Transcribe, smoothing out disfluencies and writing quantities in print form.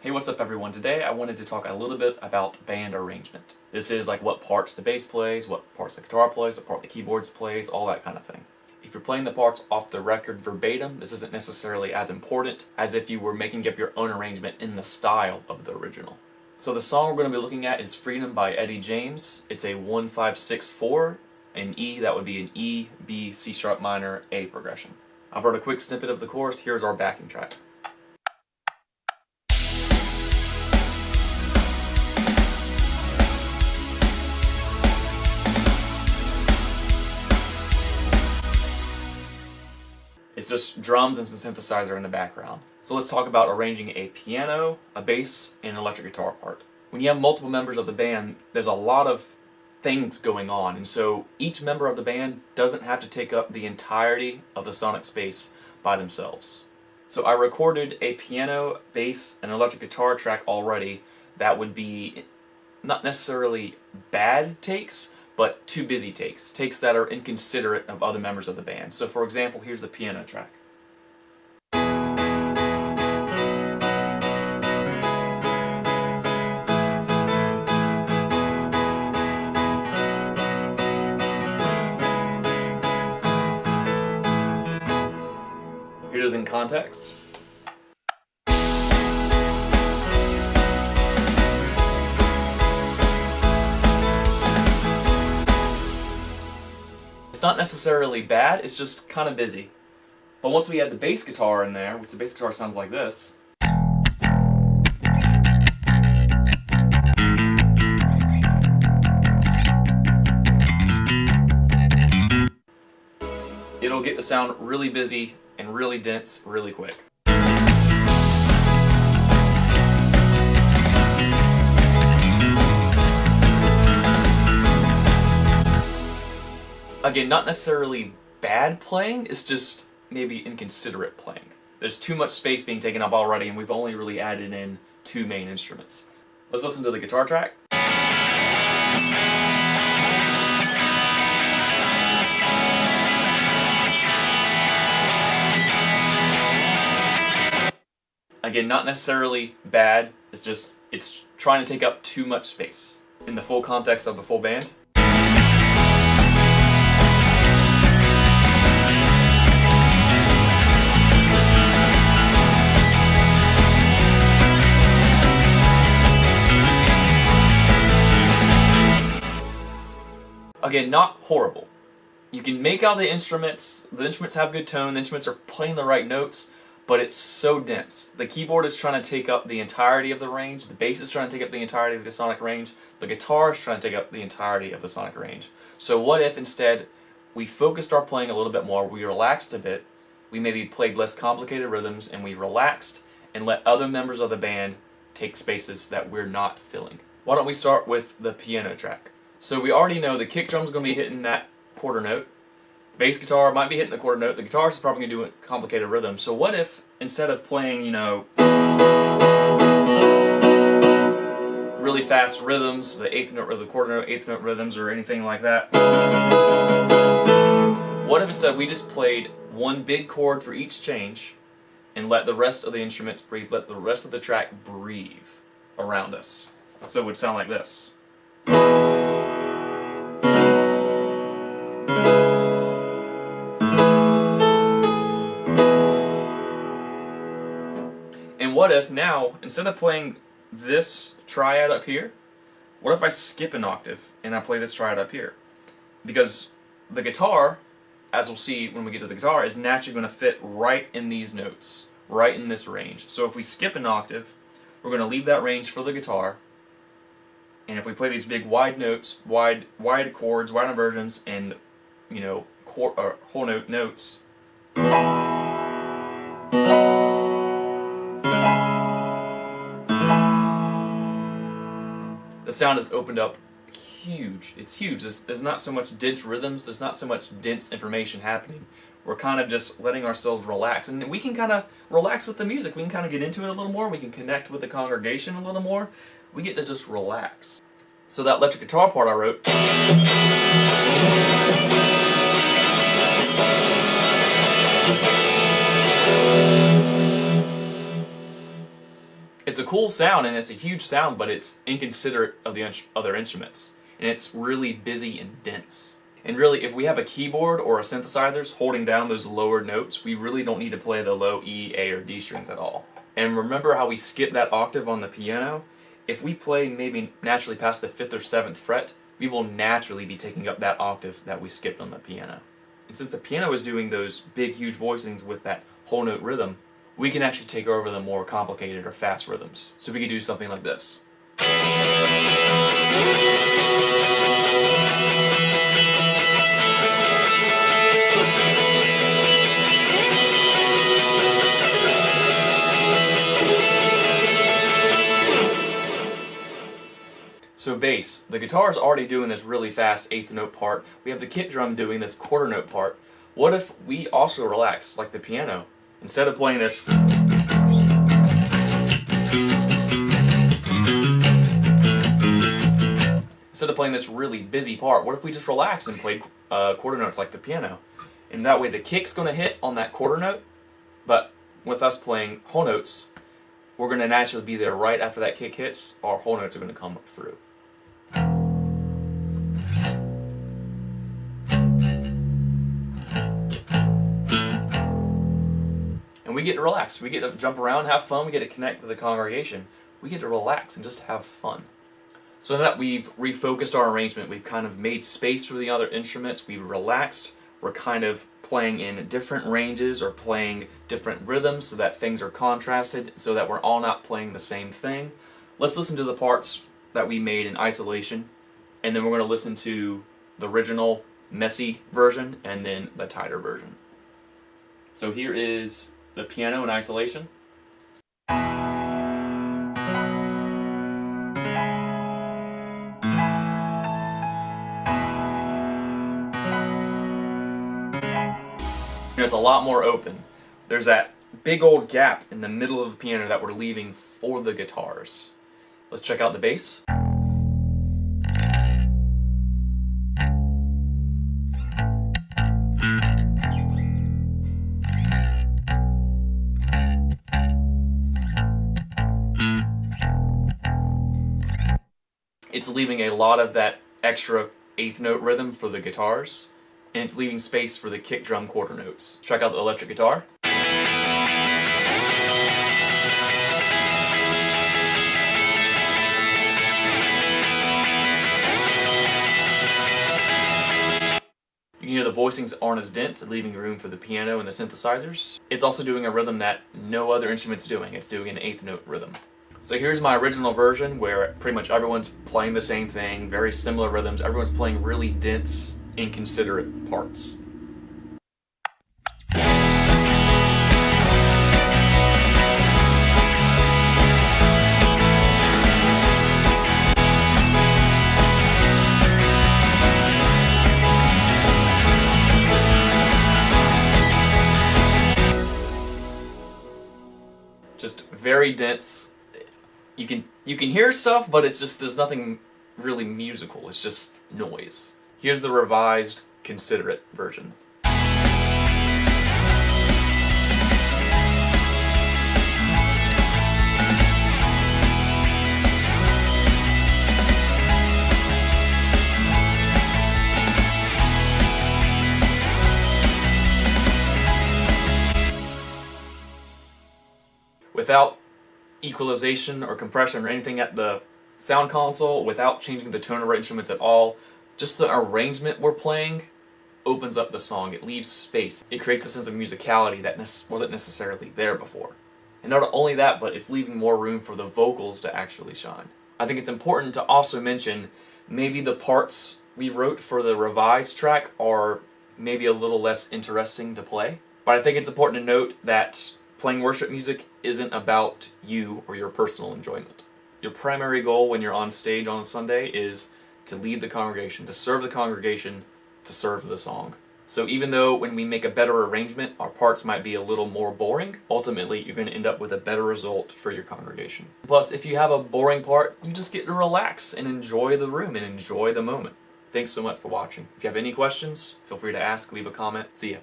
Hey, what's up everyone? Today I wanted to talk a little bit about band arrangement. This is like what parts the bass plays, what parts the guitar plays, what part the keyboards plays, all that kind of thing. If you're playing the parts off the record verbatim, this isn't necessarily as important as if you were making up your own arrangement in the style of the original. So the song we're going to be looking at is Freedom by Eddie James. It's a 1-5-6-4. In E, that would be an E, B, C sharp minor, A progression. I've wrote a quick snippet of the chorus. Here's our backing track. It's just drums and some synthesizer in the background. So let's talk about arranging a piano, a bass, and an electric guitar part. When you have multiple members of the band, there's a lot of things going on, and so each member of the band doesn't have to take up the entirety of the sonic space by themselves. So I recorded a piano, bass, and electric guitar track already that would be not necessarily bad takes, but too busy takes that are inconsiderate of other members of the band. So for example, here's the piano track. Here it is in context. It's not necessarily bad, it's just kind of busy. But once we add the bass guitar in there, which the bass guitar sounds like this, it'll get to sound really busy and really dense really quick. Again, not necessarily bad playing, it's just maybe inconsiderate playing. There's too much space being taken up already, and we've only really added in two main instruments. Let's listen to the guitar track. Again, not necessarily bad, it's trying to take up too much space. In the full context of the full band. Again, not horrible. You can make out the instruments have good tone, the instruments are playing the right notes, but it's so dense. The keyboard is trying to take up the entirety of the range, the bass is trying to take up the entirety of the sonic range, the guitar is trying to take up the entirety of the sonic range. So what if instead we focused our playing a little bit more, we relaxed a bit, we maybe played less complicated rhythms, and we relaxed and let other members of the band take spaces that we're not filling. Why don't we start with the piano track? So we already know the kick drum's going to be hitting that quarter note. Bass guitar might be hitting the quarter note. The guitarist is probably going to do a complicated rhythm. So what if, instead of playing, really fast rhythms, the eighth note or the quarter note, eighth note rhythms or anything like that, what if instead we just played one big chord for each change and let the rest of the instruments breathe, let the rest of the track breathe around us? So it would sound like this. And what if now, instead of playing this triad up here, what if I skip an octave and I play this triad up here? Because the guitar, as we'll see when we get to the guitar, is naturally going to fit right in these notes, right in this range. So if we skip an octave, we're going to leave that range for the guitar, and if we play these big wide notes, wide chords, wide inversions, and whole note notes, the sound is opened up huge. It's huge. There's not so much dense rhythms, there's not so much dense information happening. We're kind of just letting ourselves relax, and we can kind of relax with the music. We can kind of get into it a little more, we can connect with the congregation a little more. We get to just relax. So that electric guitar part I wrote, It's a cool sound and it's a huge sound, but it's inconsiderate of the other instruments. And it's really busy and dense. And really, if we have a keyboard or a synthesizers holding down those lower notes, we really don't need to play the low E, A, or D strings at all. And remember how we skipped that octave on the piano? If we play maybe naturally past the 5th or 7th fret, we will naturally be taking up that octave that we skipped on the piano. And since the piano is doing those big, huge voicings with that whole note rhythm, we can actually take over the more complicated or fast rhythms. So we can do something like this. So bass, the guitar is already doing this really fast 8th note part. We have the kick drum doing this quarter note part. What if we also relax, like the piano? Instead of playing this, really busy part, what if we just relax and played quarter notes like the piano? And that way the kick's going to hit on that quarter note, but with us playing whole notes, we're going to naturally be there right after that kick hits. Our whole notes are going to come through. And we get to relax. We get to jump around, have fun. We get to connect with the congregation. We get to relax and just have fun. So that we've refocused our arrangement, we've kind of made space for the other instruments, we've relaxed, we're kind of playing in different ranges or playing different rhythms so that things are contrasted, so that we're all not playing the same thing. Let's listen to the parts that we made in isolation, and then we're going to listen to the original messy version and then the tighter version. So here is the piano in isolation. It's a lot more open. There's that big old gap in the middle of the piano that we're leaving for the guitars. Let's check out the bass. It's leaving a lot of that extra 8th note rhythm for the guitars, and it's leaving space for the kick drum quarter notes. Check out the electric guitar. You can hear the voicings aren't as dense, leaving room for the piano and the synthesizers. It's also doing a rhythm that no other instrument's doing. It's doing an 8th note rhythm. So here's my original version where pretty much everyone's playing the same thing, very similar rhythms. Everyone's playing really dense, inconsiderate parts. Just very dense. You can hear stuff, but it's just, there's nothing really musical. It's just noise. Here's the revised, considerate version. Without equalization or compression or anything at the sound console, without changing the tone of our instruments at all, just the arrangement we're playing opens up the song. It leaves space. It creates a sense of musicality that wasn't necessarily there before. And not only that, but it's leaving more room for the vocals to actually shine. I think it's important to also mention maybe the parts we wrote for the revised track are maybe a little less interesting to play. But I think it's important to note that playing worship music isn't about you or your personal enjoyment. Your primary goal when you're on stage on a Sunday is to lead the congregation, to serve the congregation, to serve the song. So even though when we make a better arrangement, our parts might be a little more boring, ultimately you're going to end up with a better result for your congregation. Plus, if you have a boring part, you just get to relax and enjoy the room and enjoy the moment. Thanks so much for watching. If you have any questions, feel free to ask, leave a comment. See ya.